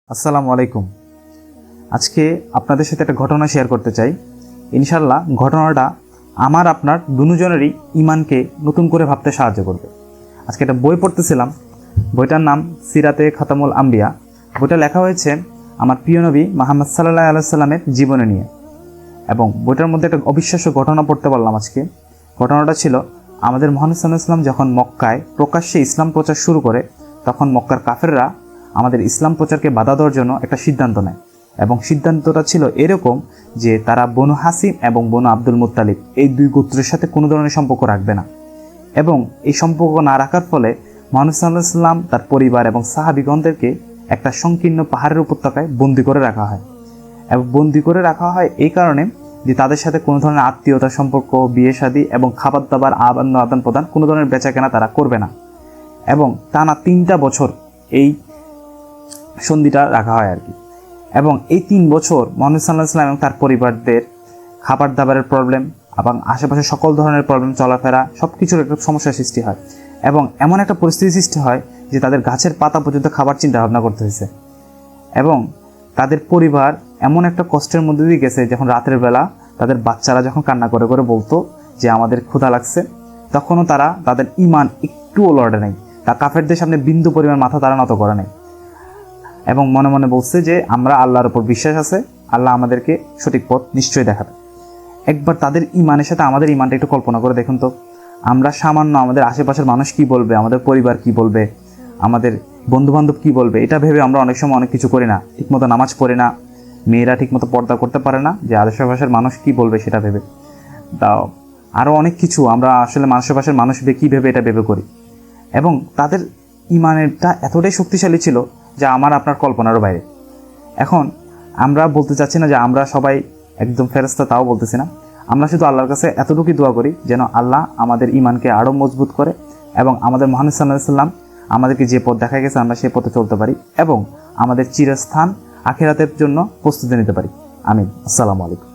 আসসালামু আলাইকুম। আজকে আপনাদের সাথে একটা ঘটনা শেয়ার করতে চাই। ইনশাল্লাহ ঘটনাটা আমার আপনার দুজনেরই ঈমানকে নতুন করে ভাবতে সাহায্য করবে। আজকে একটা বই পড়তেছিলাম, বইটার নাম সিরাতে খাতামুল আম্বিয়া। বইটা লেখা হয়েছে আমার প্রিয় নবী মুহাম্মদ সাল্লাল্লাহু আলাইহি সাল্লামের জীবনে নিয়ে, এবং বইটার মধ্যে একটা অবিশ্বাস্য ঘটনা পড়তে পারলাম আজকে। ঘটনাটা ছিল, আমাদের মুহাম্মদ সাল্লাল্লাহু আলাইহি সাল্লাম যখন মক্কায় প্রকাশ্যে ইসলাম প্রচার শুরু করে, তখন মক্কার কাফেররা আমাদের ইসলাম প্রচারকে বাধা দেওয়ার জন্য একটা সিদ্ধান্ত নেয়, এবং সিদ্ধান্তটা ছিল এরকম যে তারা বনু হাসিম এবং বনু আব্দুল মুত্তালিব এই দুই গোত্রের সাথে কোনো ধরনের সম্পর্ক রাখবে না। এবং এই সম্পর্ক না রাখার ফলে মুহাম্মদ সাল্লাল্লাহু আলাইহি সাল্লাম তার পরিবার এবং সাহাবীগণদেরকে একটা সংকীর্ণ পাহাড়ের উপত্যকায় বন্দি করে রাখা হয়। এবং বন্দি করে রাখা হয় এই কারণে যে তাদের সাথে কোনো ধরনের আত্মীয়তার সম্পর্ক, বিয়ে শাদী এবং খাবার দাবার আদান প্রদান, কোনো ধরনের বেচাকেনা তারা করবে না। এবং টানা 3টা বছর এই সন্ধিটা রাখা হয় আর কি। এবং এই 3 বছর মুহাম্মদ সাল্লাল্লাহু আলাইহি সাল্লাম এবং তার পরিবারদের খাবার দাবারের প্রবলেম এবং আশেপাশে সকল ধরনের প্রবলেম, চলাফেরা সব কিছুর একটা সমস্যার সৃষ্টি হয়। এবং এমন একটা পরিস্থিতি সৃষ্টি হয় যে তাদের গাছের পাতা পর্যন্ত খাবার চিন্তা ভাবনা করতে হয়েছে। এবং তাদের পরিবার এমন একটা কষ্টের মধ্যে দিয়ে গেছে, যখন রাতের বেলা তাদের বাচ্চারা যখন কান্না করে করে বলতো যে আমাদের ক্ষুধা লাগছে, তখনও তারা তাদের ঈমান একটুও লড়ে নাই। তা কাফেরদের সামনে বিন্দু পরিমাণ মাথা তারা নত করে নাই, এবং মনে মনে বলছে যে আমরা আল্লাহর উপর বিশ্বাস আছে, আল্লাহ আমাদেরকে সঠিক পথ নিশ্চয়ই দেখাবে। একবার তাদের ঈমানের সাথে আমাদের ঈমানটা একটু কল্পনা করে দেখুন তো। আমরা সামান্য আমাদের আশেপাশের মানুষ কি বলবে, আমাদের পরিবার কি বলবে, আমাদের বন্ধুবান্ধব কি বলবে, এটা ভেবে আমরা অনেক সময় অনেক কিছু করি না। ঠিকমতো নামাজ পড়ি না, মেয়েরা ঠিকমতো পর্দা করতে পারে না, যে আশেপাশের মানুষ কি বলবে সেটা ভেবে। তাও আরও অনেক কিছু আমরা আসলে আশেপাশের মানুষ কী ভেবে এটা ভেবে করি। এবং তাদের ঈমানেরটা এতটাই শক্তিশালী ছিল যা আমার আপনার কল্পনারও বাইরে। এখন আমরা বলতে চাচ্ছি না যে আমরা সবাই একদম ফেরেশতা, তাও বলতেছি না। আমরা শুধু আল্লাহর কাছে এতটুকুই দোয়া করি যেন আল্লাহ আমাদের ঈমানকে আরও মজবুত করে, এবং আমাদের মুহাম্মদ সাল্লাল্লাহু আলাইহি সাল্লাম আমাদেরকে যে পথ দেখা গেছে আমরা সেই পথে চলতে পারি, এবং আমাদের চিরস্থান আখিরাতের জন্য প্রস্তুতি নিতে পারি। আমিন। আসসালামু আলাইকুম।